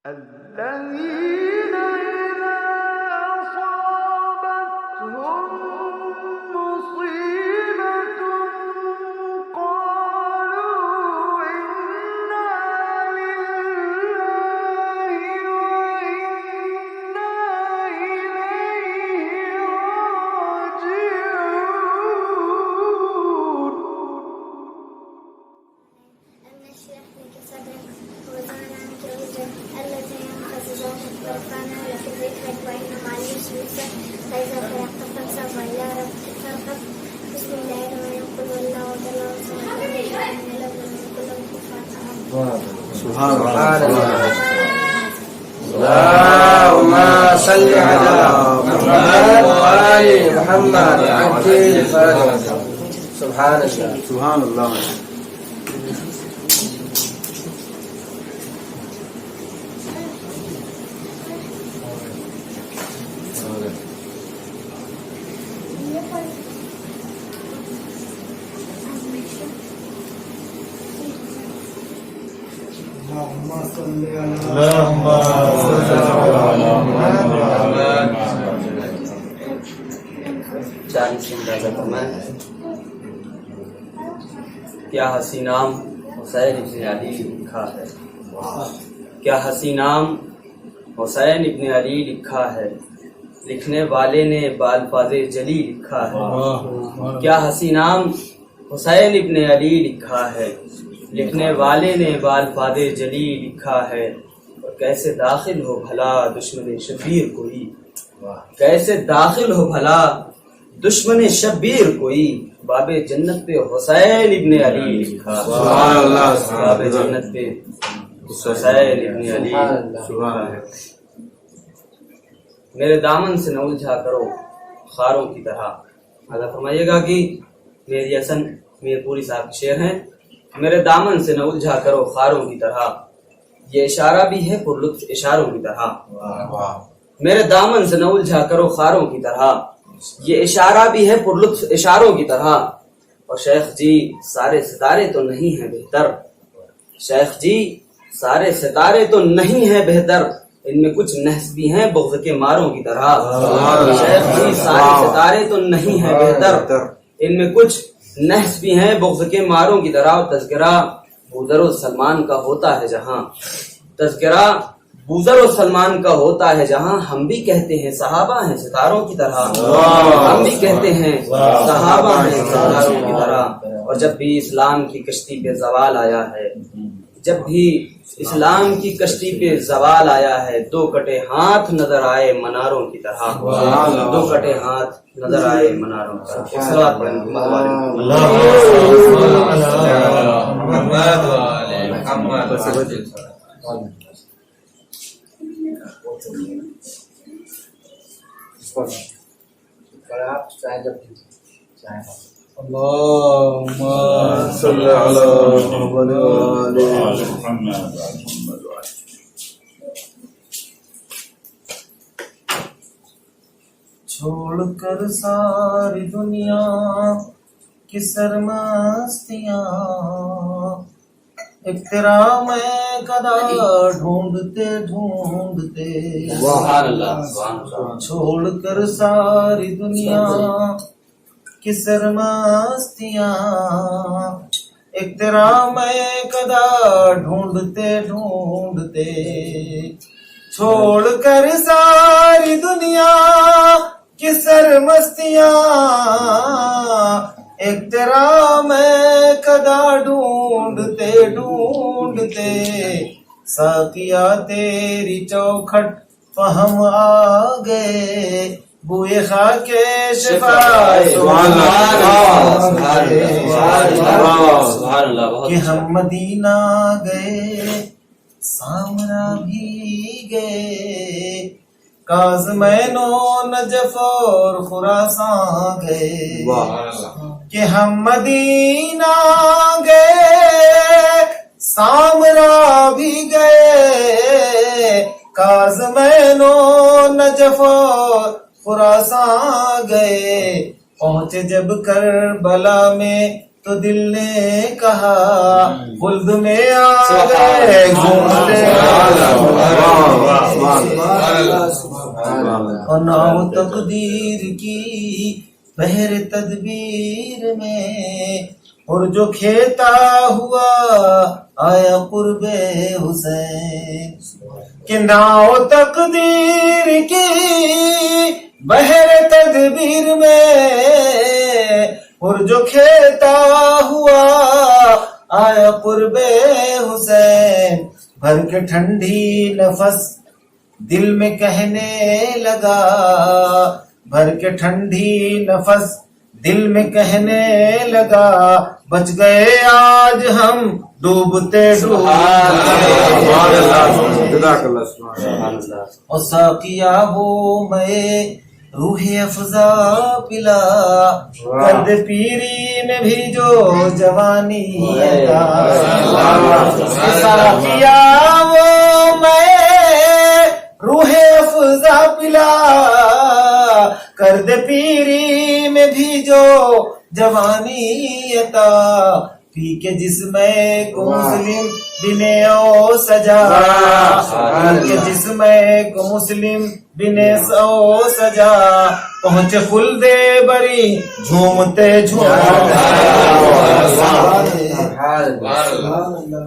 الذين إذا أصابتهم مصيبة قالوا إنا لله وإنا إليه راجعون. النشرح لك صدرك ووضعنا عنك وزرك الذي ينقذ ظهرك ورفعنا لك ذكرك وإن مع العسر يسرا فإذا فرغت فانصب وإلى ربك فارغب. بسم الله الرحمن الرحيم قل هو الله أحد الله الصمد لم يلد ولم يكن له كفوا أحد. سبحان الله. اللهم صل على محمد وآل محمد عجل فرجك. سبحان الله. سبحان اللہ. کیا حسین نام حسین ابن علی لکھا ہے. کیا حسین نام حسین ابن علی لکھا ہے. لکھنے والے نے بالفاظ جلی لکھا ہے. کیا حسین نام حسین ابن علی لکھا ہے. لکھنے والے نے بالفاظ جلی لکھا ہے. اور کیسے داخل ہو بھلا دشمن شبیر کوئی. کیسے داخل ہو بھلا دشمن شبیر کوئی. باب جنت پہ حسین ابن علی لکھا. باب جنت پہ حسین ابن علی. میرے دامن سے نہ الجھا کرو خاروں کی طرح. ادا فرمائیے گا کہ میری حسن میر پوری صاحب کے شعر ہیں. میرے دامن سے نہ الجھا کرو خاروں کی طرح. یہ اشارہ بھی ہے پر لطف اشاروں کی طرح. میرے دامن سے نہ الجھا کرو خاروں کی طرح. یہ اشارہ بھی ہے پر لطف اشاروں کی طرح. اور شیخ جی سارے ستارے تو نہیں ہیں بہتر. شیخ جی سارے ستارے تو نہیں ہیں بہتر. ان میں کچھ نحس بھی ہیں بغض کے ماروں کی طرح. شیخ جی سارے ستارے تو نہیں ہیں بہتر. ان میں کچھ نحس بھی ہیں بغض کے ماروں کی طرح. تذکرہ بوذر و سلمان کا ہوتا ہے جہاں. تذکرہ بوذر و سلمان کا ہوتا ہے جہاں. ہم بھی کہتے ہیں صحابہ ہیں ستاروں کی طرح. ہم بھی کہتے ہیں صحابہ ہیں ستاروں کی طرح. اور جب بھی اسلام کی کشتی پہ زوال آیا ہے. جب بھی اسلام کی کشتی پہ زوال آیا ہے. دو کٹے ہاتھ نظر آئے مناروں کی طرح. دو کٹے ہاتھ نظر آئے مناروں کی طرح. صلوات پڑھیں. اللهم صل على محمد وآل محمد. چھوڑ کر ساری دنیا کی سرمستیاں ایک تیرا میں کدا ڈھونڈتے ڈھونڈتے. چھوڑ کر ساری دنیا کی سرمستیاں ایک تیرا میں کدا ڈھونڈتے ڈھونڈتے. چھوڑ کر ساری دنیا کی سرمستیاں ایک تیرا میں کدا ڈھونڈتے ڈھونڈتے. ساقیا تیری چوکھٹ فہم آ گئے بوئے خاک شفاء کہ ہم مدینہ گئے سامرا بھی گئے کاظمین و نجف اور خراساں گئے. کہ ہم مدینہ گئے سامرا بھی گئے کاظمین و نجف اور خراساں گئے. پہنچے جب کربلا میں تو دل نے کہا خلد میں آ گئے گھومتے اور نہ ہو تقدیر کی بحر تدبیر میں، اور جو کھیتا ہوا آیا قرب حسین، کہ نہ ہو تقدیر کی بحر تدبیر میں، اور جو کھیتا ہوا آیا قرب حسین، بھر کے ٹھنڈی نفس دل میں کہنے لگا، بھر کے ٹھنڈی نفس دل میں کہنے لگا، بچ گئے آج ہم ڈوبتے ڈوبتے، اور ساقیا وہ میں روح افزا پلا، کرد پیری میں بھی جو جوانی کا، ساقیا وہ میں روح افزا پلا، کرد پیری میں بھی جو جوانی عطا، پی کے جسم کو مسلم بنے او سجا، پی کے جسم کو مسلم بنے او سجا، پہنچے خلد بری جھومتے جھومتے،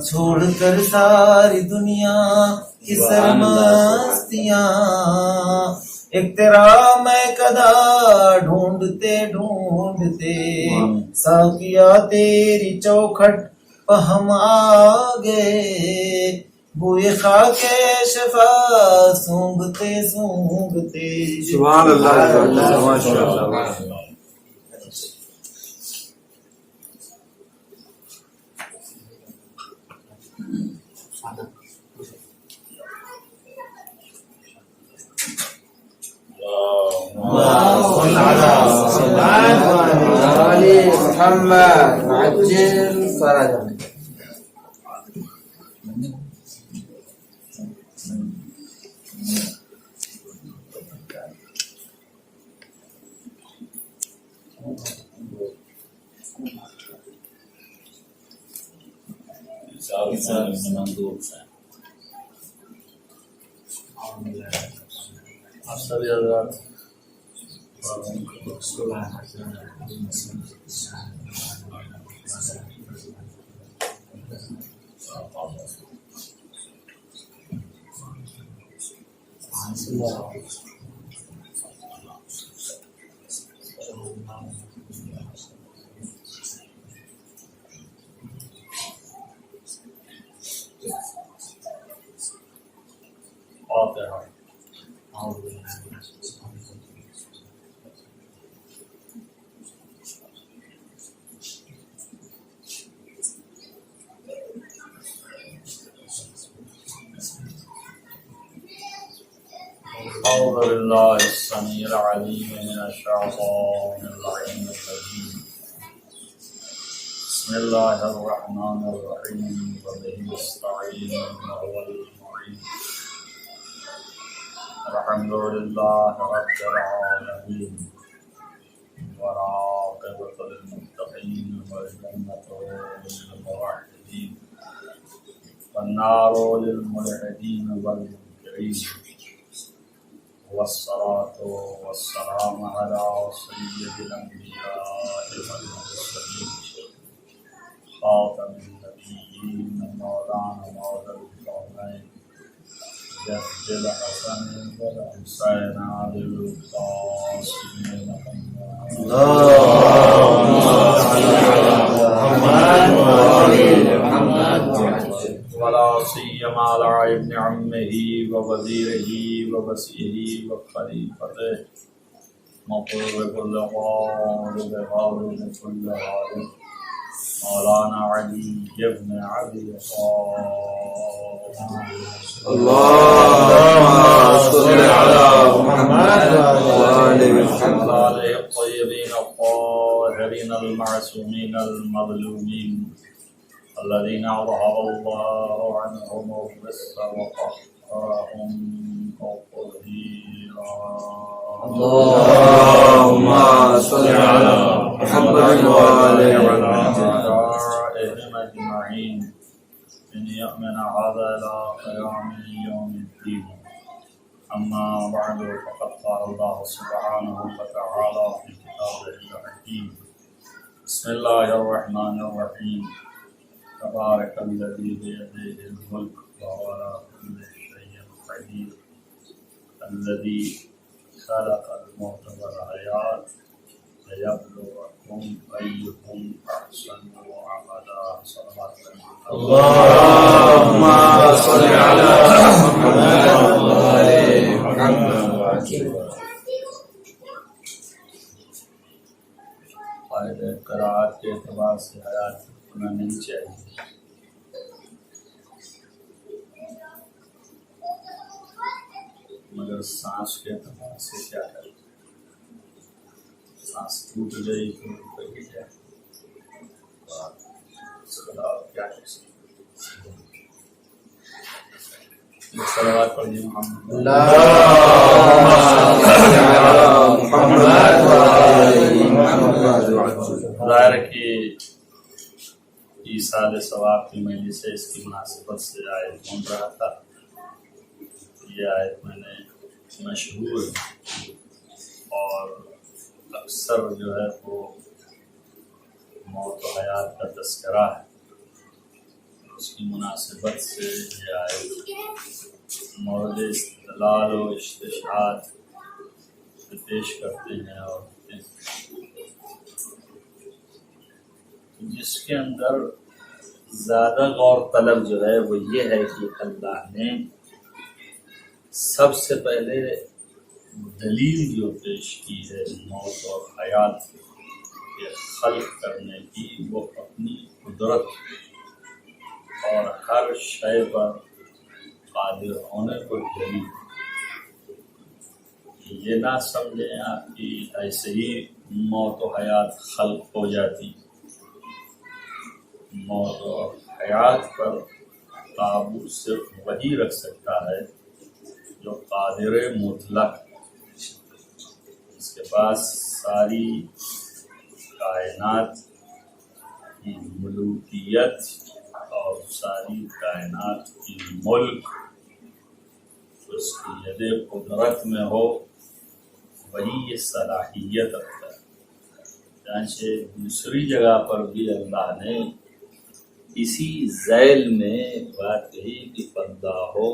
چھوڑ کر ساری دنیا کی سرمستیاں، ایک تیرا میں کدا ڈھونڈتے ڈھونڈتے، ساقیا تیری چوکھٹ پہ ہم آگے، بوئے خاک شفا سونگتے سونگتے۔ سبحان اللہ، ماشاء اللہ۔ محمد عجل فرجا۔ آپ سبھی حضرات أعوذ بالله السميع العليم من الشيطان اللعين الرجيم. بسم الله الرحمن الرحيم وبه نستعين وهو المعين. الحمد لله رب العالمين والعاقبة للمتقين والجنة للموحدين والنار للملحدين والمنكرين، والصلاة والسلام على سيد الأنبياء والمرسلين خاتم النبيين مولانا مولى الكونين جد الحسن والحسين علي القاسمين ولا سيما على ابن عمه ووزيره ووصيه وخليفته مقر كل غالب غالب كل غالب مولانا علي بن ابي طالب. اللهم صل على محمد وآل محمد الطيبين الطاهرين المعصومين المظلومين الذين أظهر الله عنهم الرزق وطهرهم تطهيرا. اللهم صل على محمد وآل محمد أجمعين من يؤمن هذا إلى قيام يوم الدين. أما بعد فقد قال الله سبحانه وتعالى في كتابه الحكيم بسم الله الرحمن الرحيم تبارك الذي بيده الملك وهو على كل شيء قدير الذي خلق الموت والحياة ليبلوكم أيكم أحسن عملا صلوات اللهم صل على محمد وآل محمد. فائدہ قرآت کے اعتبار سے حیات ہونا نہیں چاہیے. مگر سانس کے اعتبار سے کیا کریں؟ سانس ٹوٹ گئی تو کہی جائے اس کے علاوہ کیا کر سکتے؟ صلوات پڑھیے محمد. اللهم صل على محمد وآل محمد. ظاہر کہ ایصال ثواب کی مجلس سے اس کی مناسبت سے آیت ڈھونڈ رہا تھا. یہ آیت میں نے مشہور اور اکثر جو ہے وہ موت و حیات کا تذکرہ ہے. اس کی مناسبت سے یہ آیت مورد استدلال و استشہاد پیش کرتے ہیں اور جس کے اندر زیادہ غور طلب جو ہے وہ یہ ہے کہ اللہ نے سب سے پہلے دلیل جو پیش کی ہے موت اور حیات کے خلق کرنے کی وہ اپنی قدرت اور ہر شے پر قادر ہونے کو دلیل. یہ نہ سمجھیں آپ کی ایسے ہی موت و حیات خلق ہو جاتی. موت و حیات پر قابو صرف وہی رکھ سکتا ہے جو قادر مطلق. اس کے پاس ساری کائنات کی ملوکیت اور ساری کائنات کی ملک اس کی ید قدرت میں ہو وہی یہ صلاحیت رکھتا ہے. چنانچہ دوسری جگہ پر بھی اللہ نے اسی ذیل میں بات کہی کہ بندہ ہو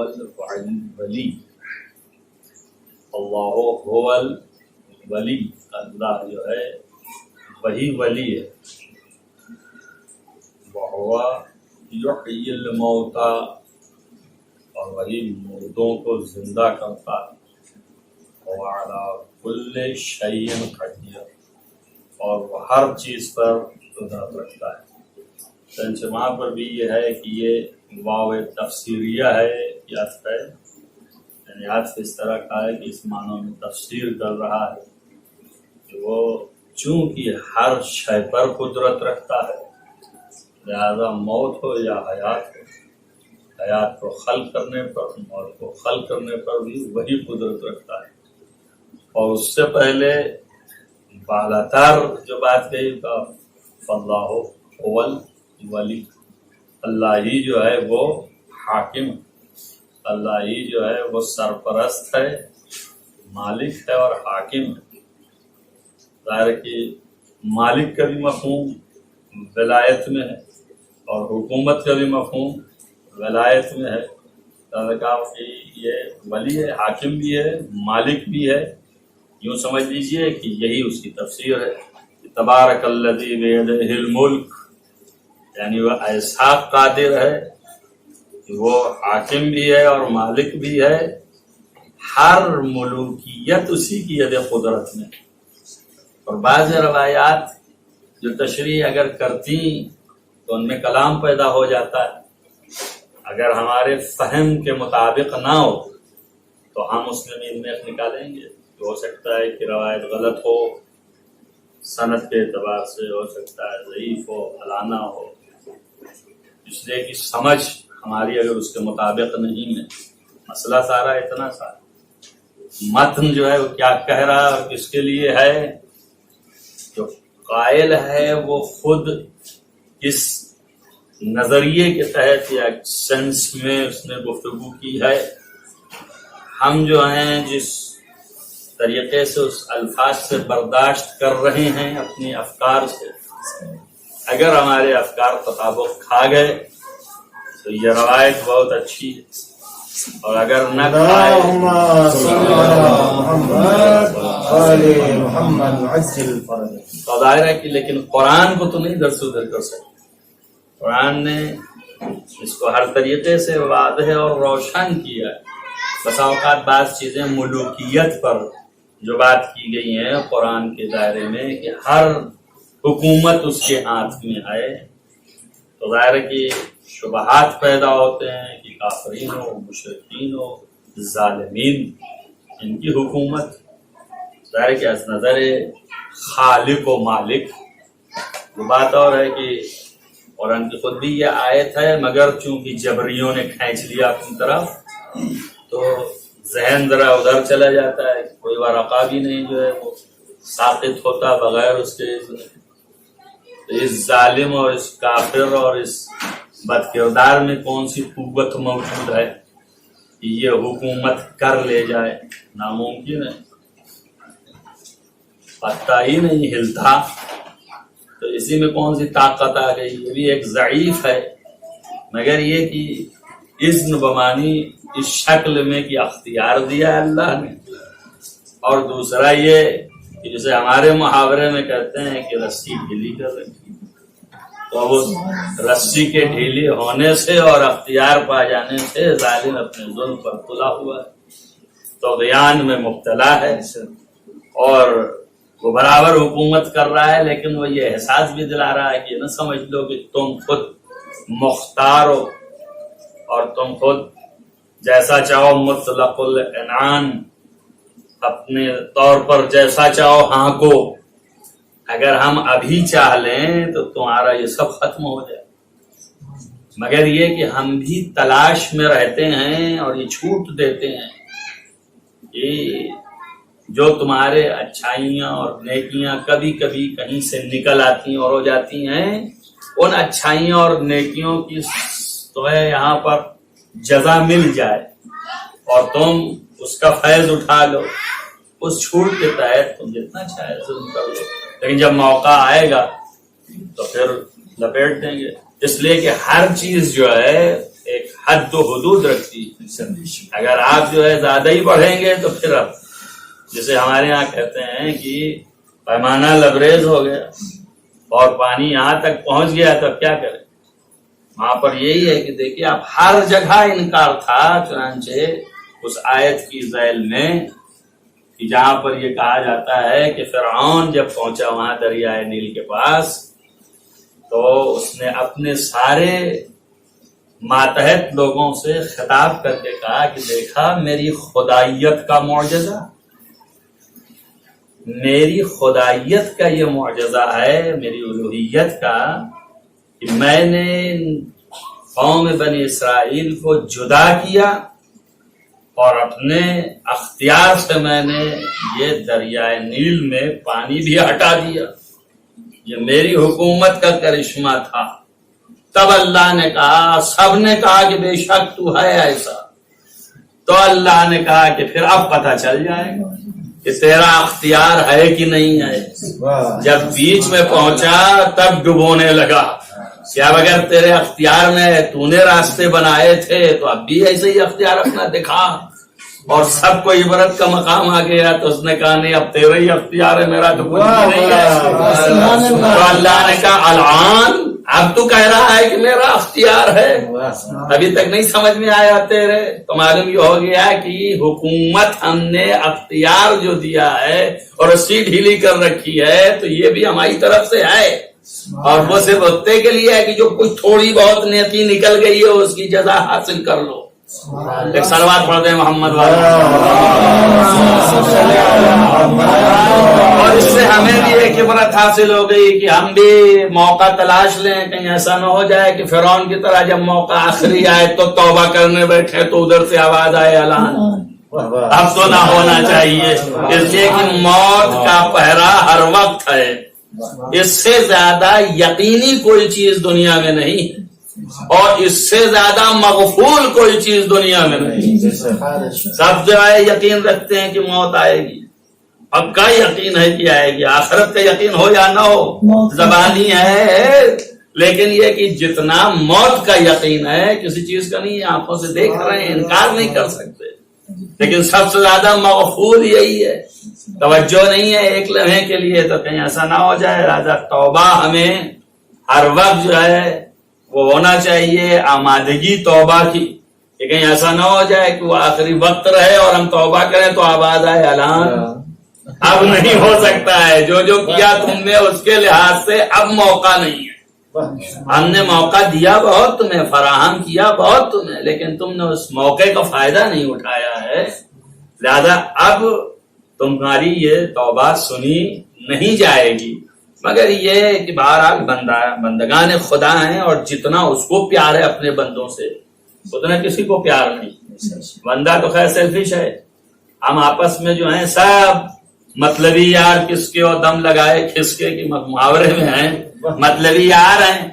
الولی. اللہ هو الولی. اللہ جو ہے وہی ولی ہے. وہو یحیی الموتى اور وہی مردوں کو زندہ کرتا ہے. وعلی کل شیء قدیر اور وہ ہر چیز پر قدرت رکھتا ہے. چنانچہ وہاں پر بھی یہ ہے کہ یہ واو تفسیریہ ہے یا یعنی عطف اس طرح کا ہے کہ اس معنوں میں تفسیر کر رہا ہے کہ وہ چونکہ ہر شے پر قدرت رکھتا ہے لہذا موت ہو یا حیات ہو، حیات کو خلق کرنے پر موت کو خلق کرنے پر بھی وہی قدرت رکھتا ہے. اور اس سے پہلے بالاتر جو بات کہی تھا فاللہ هو الولی. اللہ ہی جو ہے وہ حاکم، اللہ ہی جو ہے وہ سرپرست ہے، مالک ہے اور حاکم ہے. ظاہر کہ مالک کا بھی مفہوم ولایت میں ہے اور حکومت کا بھی مفہوم ولایت میں ہے. کہا کہ یہ ولی ہے، حاکم بھی ہے، مالک بھی ہے. یوں سمجھ لیجئے کہ یہی اس کی تفسیر ہے. تبارک الذی بیدہ الملک یعنی وہ ایسا قادر ہے کہ وہ حاکم بھی ہے اور مالک بھی ہے. ہر ملوکیت اسی کی ید قدرت میں. اور بعض روایات جو تشریح اگر کرتی تو ان میں کلام پیدا ہو جاتا ہے. اگر ہمارے فہم کے مطابق نہ ہو تو ہم اس میں نکالیں گے. ہو سکتا ہے کہ روایت غلط ہو، سند کے اعتبار سے ہو سکتا ہے ضعیف ہو، فلانا ہو، اس لیے کہ سمجھ ہماری اگر اس کے مطابق نہیں ہے. مسئلہ سارا اتنا سارا متن جو ہے وہ کیا کہہ رہا ہے اور کس کے لیے ہے. جو قائل ہے وہ خود اس نظریے کے تحت یا سینس میں اس نے گفتگو کی ہے. ہم جو ہیں جس طریقے سے اس الفاظ سے برداشت کر رہے ہیں اپنی افکار سے، اگر ہمارے افکار تطابق کھا گئے تو یہ روایت بہت اچھی ہے، اور اگر نہ کھائے اللهم صل على محمد وآل محمد عجل فرجك. تو ظاہر ہے کہ لیکن قرآن کو تو نہیں درس ادھر کر سکتے. قرآن نے اس کو ہر طریقے سے واضح اور روشن کیا ہے. بسا اوقات بعض چیزیں ملوکیت پر جو بات کی گئی ہیں قرآن کے دائرے میں کہ ہر حکومت اس کے ہاتھ میں آئے، تو ظاہر ہے کہ شبہات پیدا ہوتے ہیں کہ کافرین ہو، مشرکین ہو، ظالمین، ان کی حکومت ظاہر ہے کہ از نظر خالق و مالک. وہ بات اور ہے کہ قرآن کی خود بھی یہ آیت ہے، مگر چونکہ جبریوں نے کھینچ لیا اپنی طرف تو ذہن ذرا ادھر چلا جاتا ہے. کوئی ورقہ بھی نہیں جو ہے وہ ساقط ہوتا بغیر اس کے. تو اس ظالم اور اس کافر اور اس بد کردار میں کون سی قوت موجود ہے کہ یہ حکومت کر لے جائے؟ ناممکن ہے، پتہ ہی نہیں ہلتا. تو اسی میں کون سی طاقت آ گئی؟ یہ بھی ایک ضعیف ہے، مگر یہ کہ اذن بمانی اس شکل میں کہ اختیار دیا ہے اللہ نے. اور دوسرا یہ کہ جسے ہمارے محاورے میں کہتے ہیں کہ رسی ڈھیلی کر رکھی، تو وہ رسی کے ڈھیلی ہونے سے اور اختیار پا جانے سے ظالم اپنے ظلم پر تلا ہوا ہے، طغیان میں مبتلا ہے، اور وہ برابر حکومت کر رہا ہے. لیکن وہ یہ احساس بھی دلا رہا ہے کہ نہ سمجھ لو کہ تم خود مختار ہو اور تم خود جیسا چاہو مطلق العنان، اپنے طور پر جیسا چاہو ہانکو. اگر ہم ابھی چاہ لیں تو تمہارا یہ سب ختم ہو جائے. مگر یہ کہ ہم بھی تلاش میں رہتے ہیں اور یہ چھوٹ دیتے ہیں کہ جو تمہارے اچھائیاں اور نیکیاں کبھی کبھی کہیں سے نکل آتی اور ہو جاتی ہیں، ان اچھائیوں اور نیکیوں کی تمہیں یہاں پر جزا مل جائے اور تم اس کا فیض اٹھا لو. اس چھوٹ کے تحت تم جتنا چاہے ظلم کر لو، لیکن جب موقع آئے گا تو پھر لپیٹ دیں گے. اس لیے کہ ہر چیز جو ہے ایک حد و حدود رکھتی ہے. اگر آپ جو ہے زیادہ ہی بڑھیں گے تو پھر اب جسے ہمارے یہاں کہتے ہیں کہ پیمانہ لبریز ہو گیا اور پانی یہاں تک پہنچ گیا تو کیا کریں. وہاں پر یہی ہے کہ دیکھیے اب ہر جگہ انکار تھا، چنانچہ اس آیت کی ذیل میں کہ جہاں پر یہ کہا جاتا ہے کہ فرعون جب پہنچا وہاں دریائے نیل کے پاس تو اس نے اپنے سارے ماتحت لوگوں سے خطاب کر کے کہا کہ دیکھا میری خدائیت کا معجزہ، میری خدائیت کا یہ معجزہ ہے، میری الوہیت کا، کہ میں نے قوم بنی اسرائیل کو جدا کیا اور اپنے اختیار سے میں نے یہ دریائے نیل میں پانی بھی ہٹا دیا. یہ میری حکومت کا کرشمہ تھا. تب اللہ نے کہا، سب نے کہا کہ بے شک تو ہے ایسا. تو اللہ نے کہا کہ پھر اب پتہ چل جائے گا کہ تیرا اختیار ہے کہ نہیں ہے. جب بیچ میں پہنچا تب ڈبونے لگا کہ اب اگر تیرے اختیار میں تو نے راستے بنائے تھے تو اب بھی ایسے ہی اختیار اپنا دکھا. اور سب کو عبرت کا مقام آ گیا تو اس نے کہا نہیں اب تیرا ہی اختیار ہے، میرا تو کچھ بھی نہیں ہے. تو اللہ نے کہا الان، اب تو کہہ رہا ہے کہ میرا اختیار ہے، ابھی تک نہیں سمجھ میں آیا تیرے. تو معلوم یہ ہو گیا کہ حکومت ہم نے اختیار جو دیا ہے اور رسی ڈھیلی کر رکھی ہے تو یہ بھی ہماری طرف سے ہے، اور وہ صرف وقتے کے لیے ہے کہ جو کچھ تھوڑی بہت نیکی نکل گئی ہے اس کی جزا حاصل کر لو. ایک صلوات پڑھتے ہیں محمد والا. اور اس سے ہمیں بھی ایک عبرت حاصل ہو گئی کہ ہم بھی موقع تلاش لیں، کہیں ایسا نہ ہو جائے کہ فرعون کی طرح جب موقع آخری آئے تو توبہ کرنے بیٹھے تو ادھر سے آواز آئے الان. اب تو نہ ہونا چاہیے، اس لیے کہ موت کا پہرا ہر وقت ہے. اس سے زیادہ یقینی کوئی چیز دنیا میں نہیں ہے. اور اس سے زیادہ مغفول کوئی چیز دنیا میں نہیں. سب جو ہے یقین رکھتے ہیں کہ موت آئے گی، پکا یقین ہے کہ آئے گی. آخرت کا یقین ہو یا نہ ہو زبانی ہے، لیکن یہ کہ جتنا موت کا یقین ہے کسی چیز کا نہیں، آنکھوں سے دیکھ رہے ہیں، انکار نہیں کر سکتے. لیکن سب سے زیادہ مغفول یہی ہے، توجہ نہیں ہے ایک لمحے کے لیے تو کہیں ایسا نہ ہو جائے. راجا توبہ ہمیں ہر وقت جو ہے وہ ہونا چاہیے، آمادگی توبہ کی، کہ کہیں ایسا نہ ہو جائے کہ وہ آخری وقت رہے اور ہم توبہ کریں تو آواز آئے اعلان اب نہیں ہو سکتا ہے، جو کیا تم نے اس کے لحاظ سے اب موقع نہیں ہے. ہم نے موقع دیا بہت تمہیں، فراہم کیا بہت تمہیں، لیکن تم نے اس موقع کا فائدہ نہیں اٹھایا ہے. لہذا اب تمہاری یہ توبہ سنی نہیں جائے گی. مگر یہ کہ بہرحال بندگان خدا ہیں، اور جتنا اس کو پیار ہے اپنے بندوں سے اتنا کسی کو پیار نہیں. بندہ تو خیر سیلفش ہے، ہم آپس میں جو ہیں سب مطلبی یار، کس کے اور دم لگائے کھسکے کی محاورے میں ہیں، مطلبی یار ہیں.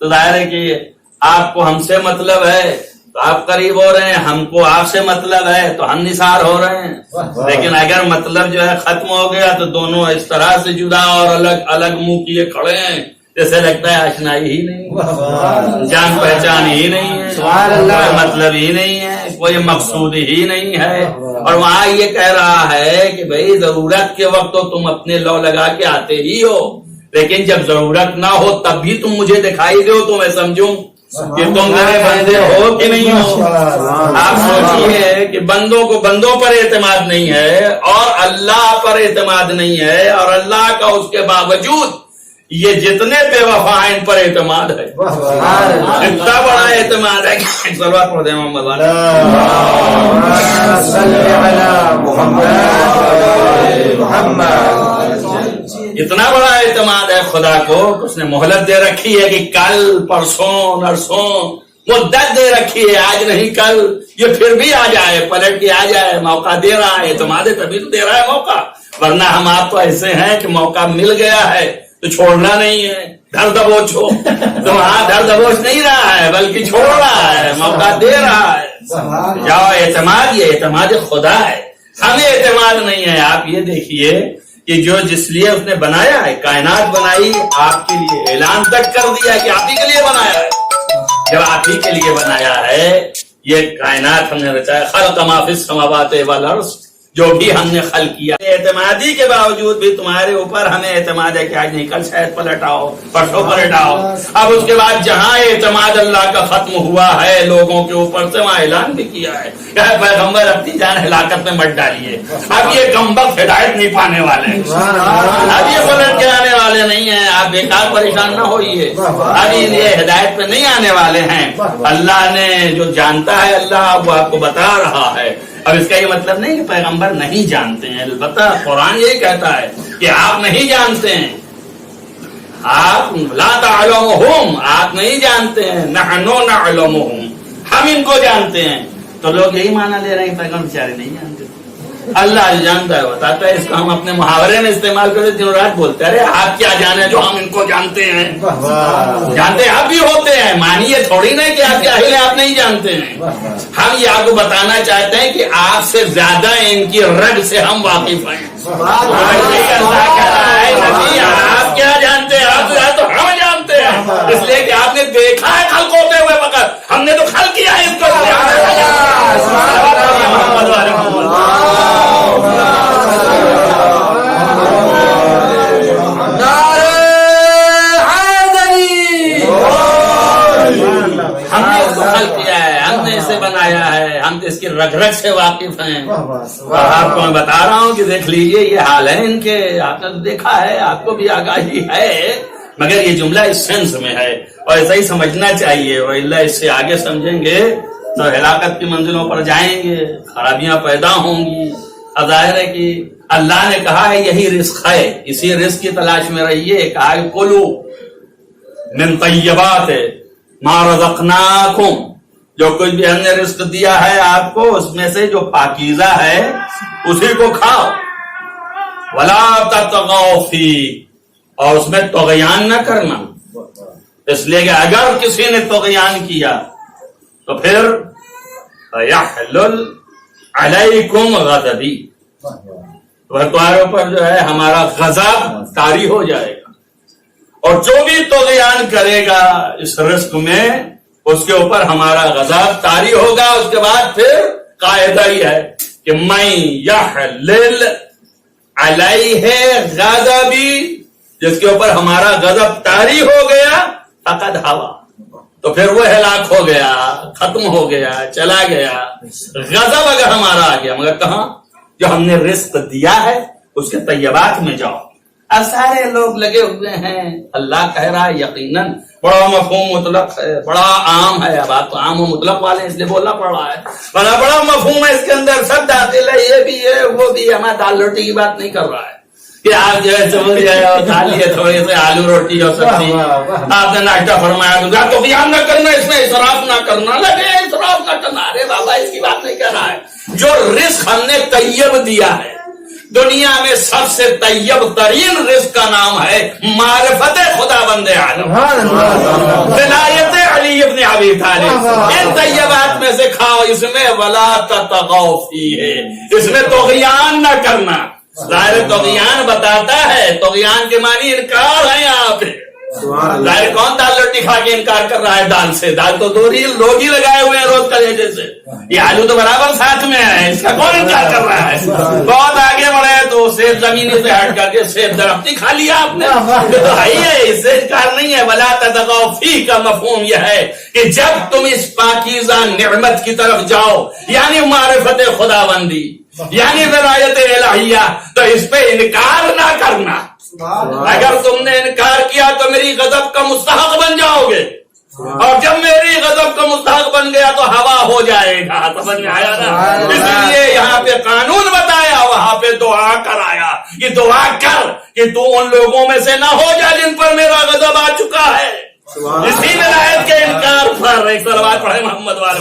تو ظاہر ہے کہ آپ کو ہم سے مطلب ہے تو آپ قریب ہو رہے ہیں، ہم کو آپ سے مطلب ہے تو ہم نثار ہو رہے ہیں. لیکن اگر مطلب جو ہے ختم ہو گیا تو دونوں اس طرح سے جدا اور الگ الگ منہ کیے کھڑے ہیں جیسے لگتا ہے آشنائی ہی نہیں، جان پہچان ہی نہیں ہے، کوئی مطلب ہی نہیں ہے، کوئی مقصود ہی نہیں ہے. اور وہاں یہ کہہ رہا ہے کہ بھئی ضرورت کے وقت تو تم اپنے لو لگا کے آتے ہی ہو، لیکن جب ضرورت نہ ہو تب بھی تم مجھے دکھائی دو تو میں سمجھوں کہ تم میرے بندے ہو کہ نہیں ہو. آپ سوچیے کہ بندوں کو بندوں پر اعتماد نہیں ہے اور اللہ پر اعتماد نہیں ہے، اور اللہ کا اس کے باوجود یہ جتنے بے وفا ہیں ان پر اعتماد ہے. اتنا بڑا اعتماد ہے کہ صلوات پڑھتے ہیں محمد اتنا بڑا اعتماد ہے خدا کو، اس نے مہلت دے رکھی ہے کہ کل پرسوں نرسوں مدت دے رکھی ہے، آج نہیں کل یہ پھر بھی آ جائے، پلٹ کے آ جائے. موقع دے رہا ہے، اعتماد ہے تبھی تو دے رہا ہے موقع. ورنہ ہم آپ تو ایسے ہیں کہ موقع مل گیا ہے تو چھوڑنا نہیں ہے، دھر دبوچ ہو تو وہاں دھر دبوچ نہیں رہا ہے بلکہ چھوڑ رہا ہے، موقع دے رہا ہے. جاؤ اعتماد، یہ اعتماد خدا ہے، ہمیں اعتماد نہیں ہے. آپ یہ دیکھیے کہ جو جس لیے اس نے بنایا ہے، کائنات بنائی آپ کے لیے، اعلان تک کر دیا کہ آپ ہی کے لیے بنایا ہے. جب آپ ہی کے لیے بنایا ہے یہ کائنات ہم نے رچایا، خلق ما فی السماوات والارض، جو بھی ہم نے خلق کیا. اعتمادی کے باوجود بھی تمہارے اوپر ہمیں اعتماد ہے کہ آج نہیں کل شاید پلٹ آؤ، پرسوں پلٹ آؤ. اب اس کے بعد جہاں اعتماد اللہ کا ختم ہوا ہے لوگوں کے اوپر سے، وہاں اعلان بھی کیا ہے کہ پیغمبر اپنی جان ہلاکت میں مت ڈالیے. اب یہ کمبخت ہدایت نہیں پانے والے ہیں، اب یہ پلٹ کے آنے والے نہیں ہیں. آپ بیکار پریشان نہ ہوئیے، اب یہ ہدایت پہ نہیں آنے والے ہیں. اللہ نے جو جانتا ہے اللہ وہ آپ کو بتا رہا ہے. اب اس کا یہ مطلب نہیں کہ پیغمبر نہیں جانتے ہیں، البتہ قرآن یہی کہتا ہے کہ آپ نہیں جانتے ہیں، آپ لا تعلمهم، آپ نہیں جانتے ہیں، نحن نعلمهم، ہم ان کو جانتے ہیں. تو لوگ یہی معنی لے رہے ہیں پیغمبر بیچارے نہیں جانتے. اللہ جو جانتا ہے بتاتا ہے. اس کو ہم اپنے محاورے میں استعمال کرتے دن رات بولتے ہیں، ارے آپ کیا جانے جو ہم ان کو جانتے ہیں. جانتے آپ بھی ہوتے ہیں، مانیے تھوڑی نہیں کہ آپ جاہل ہیں، آپ نہیں جانتے ہیں. ہم یہ آپ کو بتانا چاہتے ہیں کہ آپ سے زیادہ ان کی رگ سے ہم واقف ہیں. اللہ کہہ رہا ہے نبی آپ کیا جانتے ہیں، آپ تو ہم جانتے ہیں، اس لیے کہ آپ نے دیکھا ہے خلق ہوتے ہوئے، مگر ہم نے تو خلق کیا ہے اس کو. ہم نے اس کو خلق کیا ہے، ہم نے اسے بنایا ہے، ہم اس کی رگ رگ سے واقف ہیں. اور آپ کو میں بتا رہا ہوں کہ دیکھ لیجئے یہ حال ہے ان کے. آپ نے تو دیکھا ہے، آپ کو بھی آگاہی ہے، مگر یہ جملہ اس سینس میں ہے اور ایسا ہی سمجھنا چاہیے. اور اللہ اس سے آگے سمجھیں گے تو ہلاکت کی منزلوں پر جائیں گے، خرابیاں پیدا ہوں گی. اب ظاہر ہے کہ اللہ نے کہا ہے یہی رزق ہے، اسی رزق کی تلاش میں رہیے. کہا ہے کلو من طیبات ما رزقناکم، جو کچھ بھی ہم نے رزق دیا ہے آپ کو اس میں سے جو پاکیزہ ہے اسی کو کھاؤ. ولا تطغوا فی، اور اس میں طغیان نہ کرنا، اس لیے کہ اگر کسی نے طغیان کیا تو پھر یحلل علیکم غضبی، تمہارے اوپر جو ہے ہمارا غضب طاری ہو جائے گا، اور جو بھی طغیان کرے گا اس رزق میں اس کے اوپر ہمارا غضب طاری ہوگا۔ اس کے بعد پھر قاعدہ ہی ہے کہ میں یحلل علیہ غضبی، جس کے اوپر ہمارا غضب طاری ہو گیا فقد ہوا، تو پھر وہ ہلاک ہو گیا، ختم ہو گیا، چلا گیا۔ غضب اگر ہمارا آ گیا، مگر کہاں؟ جو ہم نے رزق دیا ہے اس کے طیبات میں جاؤ۔ اب سارے لوگ لگے ہوئے ہیں، اللہ کہہ رہا ہے یقیناً، بڑا مفہوم مطلق ہے، بڑا عام ہے، اب آپ تو عام و مطلق والے اس لیے بولنا پڑ رہا ہے، بڑا مفہوم ہے، اس کے اندر سب داخل ہے، یہ بھی ہے وہ بھی ہے۔ میں دال روٹی کی بات نہیں کر رہا ہے کہ آپ جو ہے سمجھ جائے اور کھا لیے تھوڑے سے آلو روٹی اور سبزی، آپ نے ناشتہ فرمایا تو بیان نہ کرنا، اس میں اسراف نہ کرنا، لگے اسراف نہ کرنا۔ ارے بابا اس کی بات نہیں کر رہا ہے، جو رزق ہم نے طیب دیا ہے، دنیا میں سب سے طیب ترین رزق کا نام ہے معرفت خدا بند عالم، ولایت علی ابن ابی طالب۔ ان طیبات میں سے کھاؤ، اس میں ولا تطغوا فیہ، اس میں طغیان نہ کرنا۔ ظاہر طغیان بتاتا ہے، طغیان کے معنی انکار ہے یہاں پہ۔ ظاہر کون دال روٹی کھا کے انکار کر رہا ہے دال سے؟ دال تو دو لوگ ہی لگائے ہوئے ہیں روز کلیجے سے، یہ آلو تو برابر ساتھ میں ہے، اس کا کون انکار کر رہا ہے؟ بہت آگے بڑھے تو سیب زمین سے ہٹ کر کے سیب درخت ہی کھا لیا آپ نے، یہ تو ہے ہی ہے، اس سے انکار نہیں ہے۔ ولا تطغوا فیہ کا مفہوم یہ ہے کہ جب تم اس پاکیزہ نعمت کی طرف جاؤ، یعنی معرفت خدا بندی، یعنی ولایت الہیہ، تو اس پہ انکار نہ کرنا۔ اگر تم نے انکار کیا تو میری غضب کا مستحق بن جاؤ گے، اور جب میری غضب کا مستحق بن گیا تو ہوا ہو جائے گا۔ سمجھ میں آیا نا؟ اس لیے یہاں پہ قانون بتایا، وہاں پہ دعا کرایا کہ دعا کر کہ تو ان لوگوں میں سے نہ ہو جا جن پر میرا غضب آ چکا ہے۔ اسی ولایت کے انکار پر ایک صلوات پڑھے محمد والے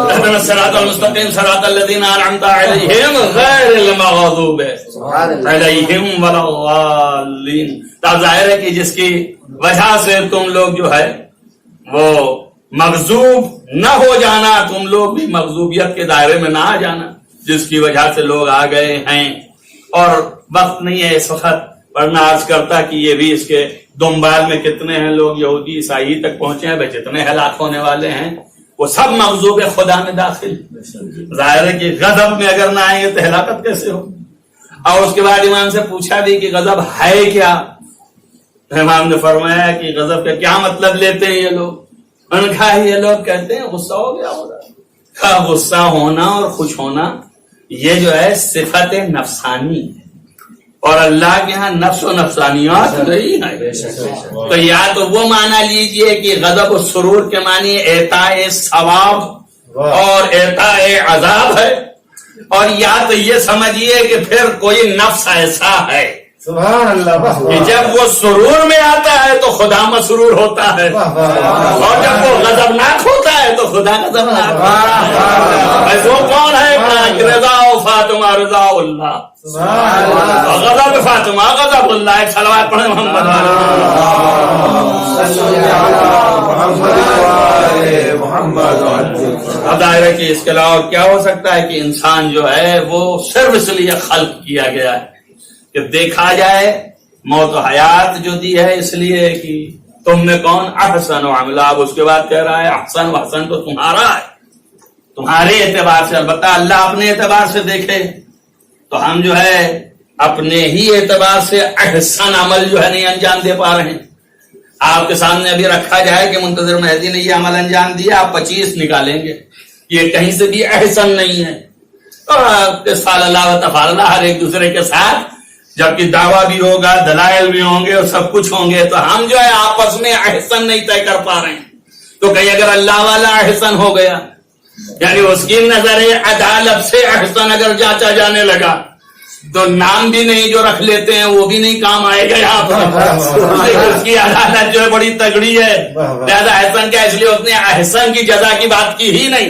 اهدنا الصراط المستقيم صراط الذين أنعمت عليهم غير المغضوب عليهم ولا الضالين۔ تو ظاہر ہے کہ جس کی وجہ سے تم لوگ جو ہے وہ مغضوب نہ ہو جانا، تم لوگ بھی مغضوبیت کے دائرے میں نہ آ جانا، جس کی وجہ سے لوگ آ گئے ہیں۔ اور وقت نہیں ہے اس وقت، ورنہ عرض کرتا کہ یہ بھی اس کے دنبال میں کتنے ہیں لوگ یہودی عیسائی تک پہنچے ہیں، جتنے ہلاک ہونے والے ہیں وہ سب مغضوب خدا میں داخل۔ ظاہر ہے کہ غضب میں اگر نہ آئیں گے تو ہلاکت کیسے ہو؟ اور اس کے بعد امام سے پوچھا بھی کہ غضب ہے کیا؟ امام نے فرمایا کہ غضب کا کیا مطلب لیتے ہیں یہ لوگ؟ انہوں نے کہا یہ لوگ کہتے ہیں غصہ ہو گیا ہوگا۔ غصہ ہونا اور خوش ہونا یہ جو ہے صفت نفسانی ہے، اور اللہ کے ہاں نفس و نفسانیات نہیں ہے۔ تو یا تو وہ معنی لیجئے کہ غضب و سرور کے معنی اعطاء ثواب اور اعطاء عذاب ہے، اور یا تو یہ سمجھیے کہ پھر کوئی نفس ایسا ہے سبحان اللہ، کہ جب وہ سرور میں آتا ہے تو خدا مسرور ہوتا ہے، اور جب وہ غضبناک ہوتا ہے تو خدا غضبناک ہوتا ہے۔ ایسا کون ہے؟ رضا و فاطمہ رضا اللہ، غضب فاطمہ غضب اللہ۔ ایک صلوات پڑھیں محمد اب دائرہ کہ اس کے علاوہ کیا ہو سکتا ہے کہ انسان جو ہے وہ صرف اس لیے خلق کیا گیا ہے کہ دیکھا جائے، موت و حیات جو دی ہے اس لیے کہ تم میں کون احسن و عملہ۔ اب اس کے بعد کہہ رہا ہے احسن و حسن تو تمہارا ہے، تمہارے اعتبار سے، البتہ اللہ اپنے اعتبار سے دیکھے تو ہم جو ہے اپنے ہی اعتبار سے احسن عمل جو ہے نہیں انجام دے پا رہے ہیں۔ آپ کے سامنے ابھی رکھا جائے کہ منتظر مہدی نے یہ عمل انجام دیا، آپ 25 نکالیں گے، یہ کہیں سے بھی احسن نہیں ہے۔ اور سال اللہ و تفال ہر ایک دوسرے کے ساتھ، جبکہ دعویٰ بھی ہوگا، دلائل بھی ہوں گے اور سب کچھ ہوں گے، تو ہم جو ہے آپس میں احسن نہیں طے کر پا رہے ہیں۔ تو کہیں اگر اللہ والا احسن ہو گیا، یعنی اس کی نظر عدالت سے احسن اگر جانچا جانے لگا تو نام بھی نہیں جو رکھ لیتے ہیں وہ بھی نہیں کام آئے گا یہاں پر۔ اس کی عدالت جو ہے بڑی تگڑی ہے، لہذا احسن کیا، اس لیے اس نے احسن کی جزا کی بات کی ہی نہیں،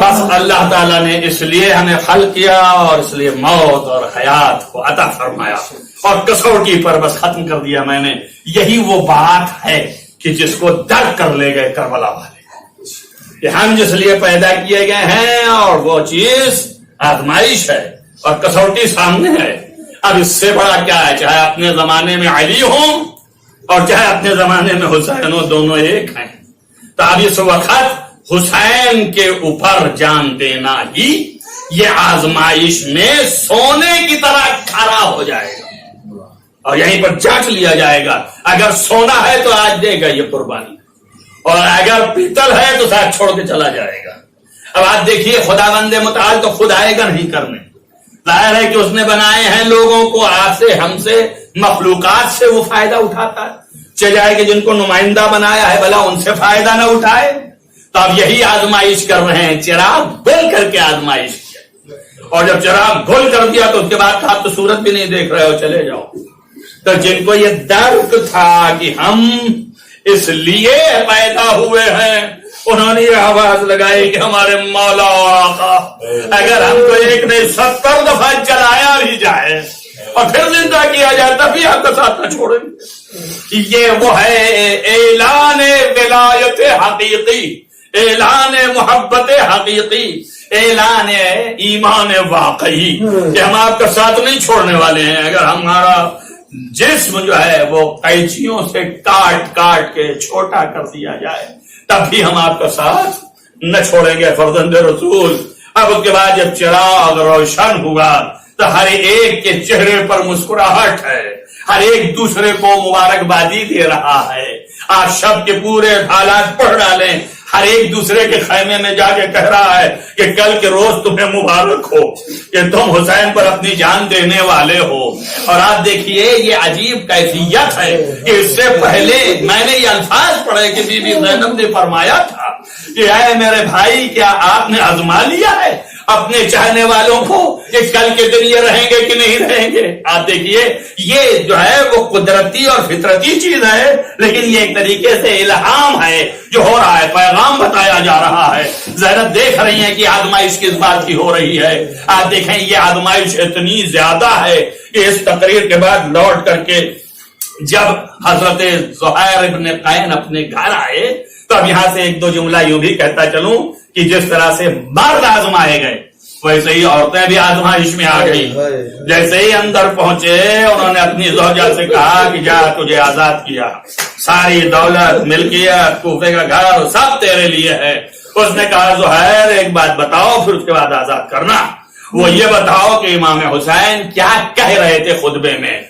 بس اللہ تعالیٰ نے اس لیے ہمیں خلق کیا اور اس لیے موت اور حیات کو عطا فرمایا اور کسوٹی پر بس ختم کر دیا میں نے. یہی وہ بات ہے کہ جس کو درک کر لے گئے کربلا والے کہ ہم جس لیے پیدا کیے گئے ہیں اور وہ چیز آزمائش ہے اور کسوٹی سامنے ہے. اب اس سے بڑا کیا ہے؟ چاہے اپنے زمانے میں علی ہوں اور چاہے اپنے زمانے میں حسین ہوں، دونوں ایک ہیں. تو اب اس وقت حسین کے اوپر جان دینا ہی یہ آزمائش میں سونے کی طرح کھڑا ہو جائے گا اور یہیں پر جانچ لیا جائے گا. اگر سونا ہے تو آج دے گا یہ قربانی، اور اگر پیتل ہے تو ساتھ چھوڑ کے چلا جائے گا. اب آپ دیکھیے خدا بند متعال تو خود آئے گا نہیں کرنے. ظاہر ہے کہ اس نے بنائے ہیں لوگوں کو، آپ سے ہم سے مخلوقات سے وہ فائدہ اٹھاتا ہے. چل جائے کہ جن کو نمائندہ بنایا ہے بھلا ان سے فائدہ نہ اٹھائے. تو اب یہی آزمائش کر رہے ہیں، چراغ گل کر کے آزمائش کیا اور جب چراغ گل کر دیا تو اس کے بعد آپ تو صورت بھی نہیں دیکھ رہے ہو، چلے جاؤ. تو جن کو یہ درد تھا کہ ہم اس لیے پیدا ہوئے ہیں انہوں نے یہ آواز لگائی کہ ہمارے مولا اور آقا اگر ہم کو ایک نہیں 70 دفعہ جلایا بھی جائے اور پھر زندہ کیا جائے تب بھی آپ کا ساتھ نہ چھوڑیں. یہ وہ ہے اعلان ولایت حقیقی، اعلان محبت حقیقی، اعلان ایمان واقعی کہ ہم آپ کا ساتھ نہیں چھوڑنے والے ہیں. اگر ہمارا جسم جو ہے وہ قینچیوں سے کاٹ کاٹ کے چھوٹا کر دیا جائے تب بھی ہم آپ کا ساتھ نہ چھوڑیں گے فرزند رسول. اب اس کے بعد جب چراغ روشن ہوا تو ہر ایک کے چہرے پر مسکراہٹ ہے، ہر ایک دوسرے کو مبارکبادی دے رہا ہے. آپ شب کے پورے حالات پڑھ ڈالیں، ہر ایک دوسرے کے خیمے میں جا کے کہہ رہا ہے کہ کل کے روز تمہیں مبارک ہو کہ تم حسین پر اپنی جان دینے والے ہو. اور آپ دیکھیے یہ عجیب کیفیت ہے کہ اس سے پہلے میں نے یہ الفاظ پڑھے کہ بی بی زینب نے فرمایا تھا کہ اے میرے بھائی کیا آپ نے آزما لیا ہے اپنے چاہنے والوں کو کہ کل کے دن یہ رہیں گے کہ نہیں رہیں گے. آپ دیکھیے یہ جو ہے وہ قدرتی اور فطرتی چیز ہے، لیکن یہ ایک طریقے سے الہام ہے جو ہو رہا ہے، پیغام بتایا جا رہا ہے. زینب دیکھ رہی ہیں کہ آزمائش کس بات کی ہو رہی ہے. آپ دیکھیں یہ آزمائش اتنی زیادہ ہے کہ اس تقریر کے بعد لوٹ کر کے جب حضرت زہیر ابن قین اپنے گھر آئے تو اب یہاں سے ایک دو جملہ یوں بھی کہتا چلوں کہ جس طرح سے مرد آزمائے گئے ویسے ہی عورتیں بھی آزمائش میں آ گئی. جیسے ہی اندر پہنچے انہوں نے اپنی زوجہ سے کہا کہ جا تجھے آزاد کیا، ساری دولت ملکیت کوفے کا گھر سب تیرے لیے ہے. اس نے کہا زہیر ایک بات بتاؤ پھر اس کے بعد آزاد کرنا. وہ یہ بتاؤ کہ امام حسین کیا کہہ رہے تھے خطبے میں.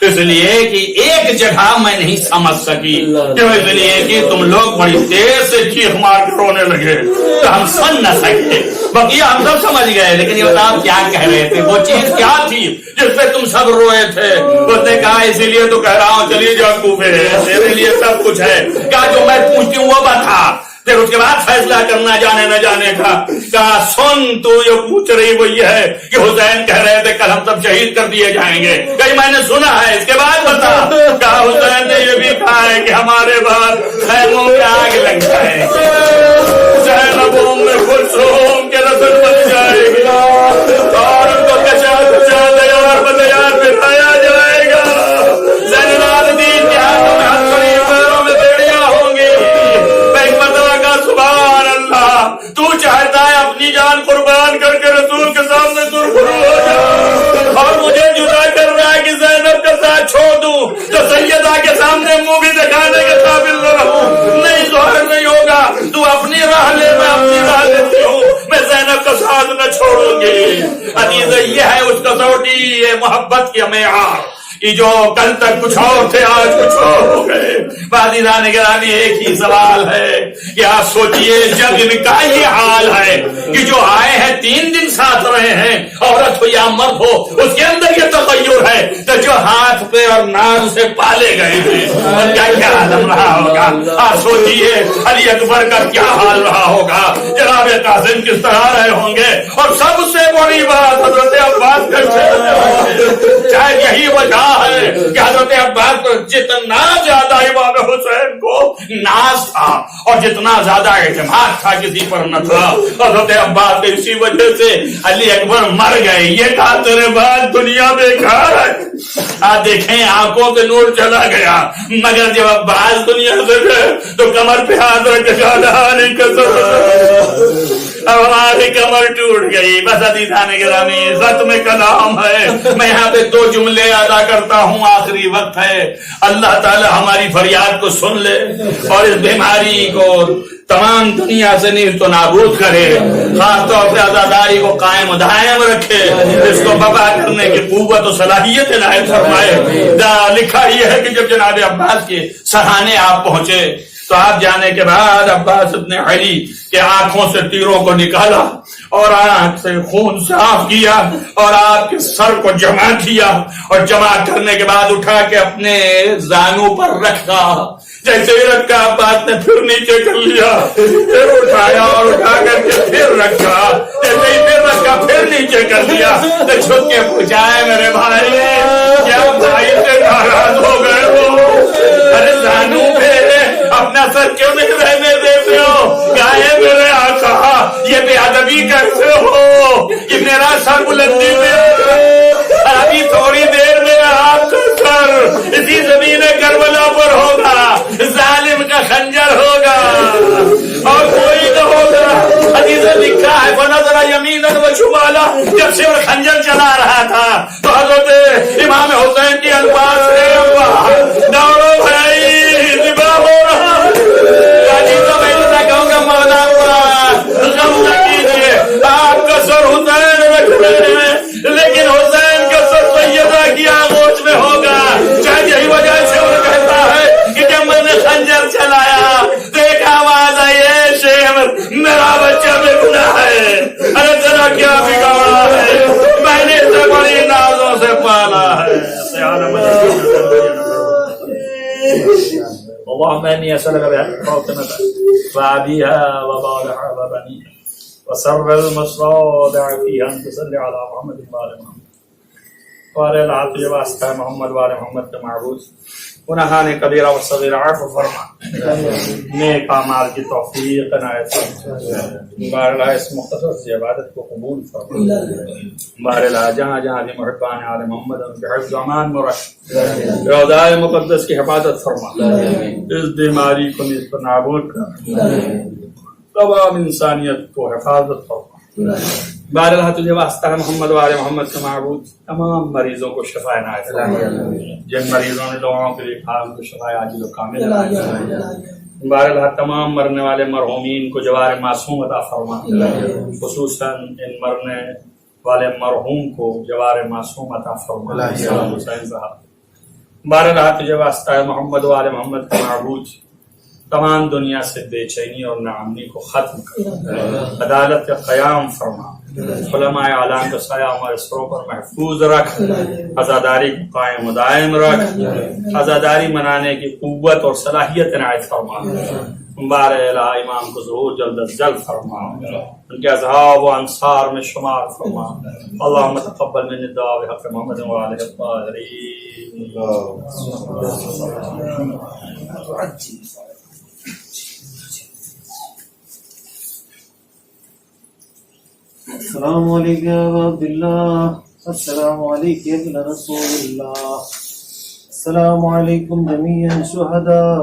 اس لیے کہ ایک جگہ میں نہیں سمجھ سکی کیوں؟ اس لیے کہ تم لوگ بڑی دیر سے چیخ مار کے رونے لگے تو ہم سن نہ سکے. بقیہ ہم سب سمجھ گئے لیکن یہ بتاؤ کیا کہہ رہے تھے، وہ چیز کیا تھی جس پہ تم سب روئے تھے؟ اس نے کہا اسی لیے تو کہہ رہا ہوں چلی جا کوفے، تیرے لیے سب کچھ ہے. کہا جو میں پوچھتی ہوں وہ بتا، پھر اس کے بعد فیصلہ کرنا جانے نہ جانے کا. کہا سن تو یہ پوچھ رہی وہ یہ ہے کہ حسین کہہ رہے تھے کل ہم سب شہید کر دیے جائیں گے. کہیں میں نے سنا ہے، اس کے بعد بتا. کہا حسین نے یہ بھی کہا ہے کہ ہمارے بعد خیموں میں آگ لگ جائے گی، زینبوں میں کلثوم کے رسل بن جائے گی اور ان کو کچا کچا دیار بدیار بٹھایا جائے گا. زین العابدین کے ہاتھوں میں ہتھوڑی، پیروں میں بیڑیاں ہوں گی. سبحان اللہ، تو چاہتا ہے اپنی جان قربان کر کے رسول کے سامنے سرخرو ہو جا اور مجھے جدا کر رہا ہے کہ زینب کا ساتھ چھوڑ دوں تو سیدہ کے سامنے منہ بھی دکھانے کے قابل نہ رہوں. نہیں ظاہر نہیں ہوگا، تو اپنی راہ لے میں اپنی راہ لیتی ہوں، میں زینب کا ساتھ نہ چھوڑوں گی. عزیز یہ ہے اس کسوٹی، یہ محبت کی معیار کہ جو کل تک کچھ اور تھے آج کچھ اور ہو گئے. عزیزان گرامی ایک ہی سوال ہے کہ آپ سوچئے جب ان کا یہ حال ہے کہ جو آئے ہیں 3 دن ساتھ رہے ہیں، عورت ہو یا مرد ہو اس کے اندر یہ تغیر ہے، تو جو ہاتھ پہ اور ناز سے پالے گئے ہیں ان کا کیا عالم رہا ہوگا. آپ سوچئے علی اکبر کا کیا حال رہا ہوگا، جناب قاسم کس طرح رہے ہوں گے، اور سب سے بڑی بات حضرت عباس کا شاید یہی وجہ ہے کہ حضرت عباس کو جتنا زیادہ امام حسین کو ناز تھا اور جتنا زیادہ اعتماد تھا کسی پر نہ تھا، حضرت عباس کے اسی وجہ سے علی اکبر مر گئے، یہ کہا تیرے بعد دنیا بیکار ہے۔ دیکھیں آنکھوں سے نور چلا گیا، مگر جب عباس دنیا سے گئے تو کمر پہ ہاتھ رکھ کے اب ہماری کمر ٹوٹ گئی۔ بس عزیزان گرامی، عزت میں کلام ہے، میں یہاں پہ 2 جملے ادا کرتا ہوں، آخری وقت ہے۔ اللہ تعالی ہماری فریاد کو سن لے اور اس بیماری کو تمام دنیا سے نیز تو نابود کرے، خاص طور سے عزاداری کو قائم و دائم رکھے، اس کو بقا کرنے کی قوت و صلاحیت عنایت فرمائے۔ لکھا یہ ہے کہ جب جناب عباس کے سرحانے آپ پہنچے تو آپ جانے کے بعد عباس ابن علی کے آنکھوں سے تیروں کو نکالا اور آنکھ سے خون صاف کیا اور آپ کے سر کو جمع کیا اور جمع کرنے کے بعد اٹھا کے اپنے زانوں پر رکھا۔ جیسے ہی رکھا عباس نے پھر نیچے کر لیا، پھر اٹھایا اور اٹھا کر کے پھر رکھا، جیسے ہی پھر رکھا پھر نیچے کر لیا تو چھپ کے پوچھا ہے میرے بھائی کیا بھائی سے ناراض ہو گئے ہو؟ ارے زانوں پہ اپنا سر کیوں نہیں رہنے دیتے ہو؟ گائے میرے آقا یہ بے ادبی کیسے ہو کہ میرا سر بلندی میں ابھی تھوڑی دیر میں آپ کا سر اسی زمین کربلا پر ہوگا، ظالم کا خنجر ہوگا اور کوئی نہ ہوگا۔ حدیث لکھا ہے فنظر یمینا و شمالا، جب سے وہ خنجر چلا رہا تھا تو حضرت امام حسین کی الفاظ سے دوڑو بھائی ذبح ہو رہا۔ آپ کا سر حسین رکھ رہے ہیں لیکن حسین کا سر سیدہ کی آغوش میں ہوگا۔ شاید یہی وجہ سے وہ کہتا ہے کہ جب میں نے خنجر چلایا تو ایک آواز آئی ہے شیخ میرا بچہ بے گناہ ہے، ارے ذرا کیا بگاڑا ہے، میں نے اسے بڑی نازوں سے پالا ہے۔ اللهم اني اسالك بحق فاطمه وابيها وبالها وبنيها وسر المصادع فيها ان تصلي على محمد وعلى محمد وعلى العافيه واسطه محمد وعلى محمد کے معبود گناہان کبیرہ و صغیرہ عفو فرما، نیک اعمال کی توفیق عنایت فرما، بارہ اس مختصر سی عبادت کو قبول فرما، بارہ جہاں جہاں بھی محبان آل محمد ان کے حفظ امان مرحب، روضہ مقدس کی حفاظت فرما، اس بیماری کو نیز پر نابود کر، تمام انسانیت کو حفاظت فرما، بارہ تجھے واسطہ محمد وعلى محمد کے معبود تمام مریضوں کو شفا عنایت فرما، جن مریضوں نے دعاؤں کے لیے کہا ان کو شفا عاجل و کامل عنایت فرما، بارہ تمام مرنے والے مرحومین کو جوار معصوم عطا فرما، خصوصاً ان مرنے والے مرحوم کو جوار معصوم عطا فرما، حسین صاحب، بارہ تجھے واسطہ محمد وعلى محمد کے معبود تمام دنیا سے بے چینی اور ناامنی کو ختم کر، عدالت قیام فرما، علماء اعلان کا سایہ ہمارے سروں پر محفوظ رکھ، عزاداری کو قائم و دائم رکھ، عزاداری منانے کی قوت اور صلاحیت عنایت فرما، بارہ الہ امام کو ظہور جلد از جلد فرما، ان کے اصحاب و انصار میں شمار فرما، اللہم تقبل من الدعاء بحق محمد وآلہ الطاہرین۔ السلام علیکم یا عبداللہ، السلام علیکم یا ابن رسول اللہ، السلام علیکم جمیعا شہداء۔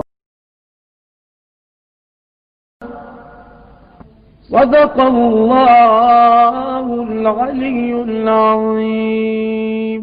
صدق اللہ العلی العظیم۔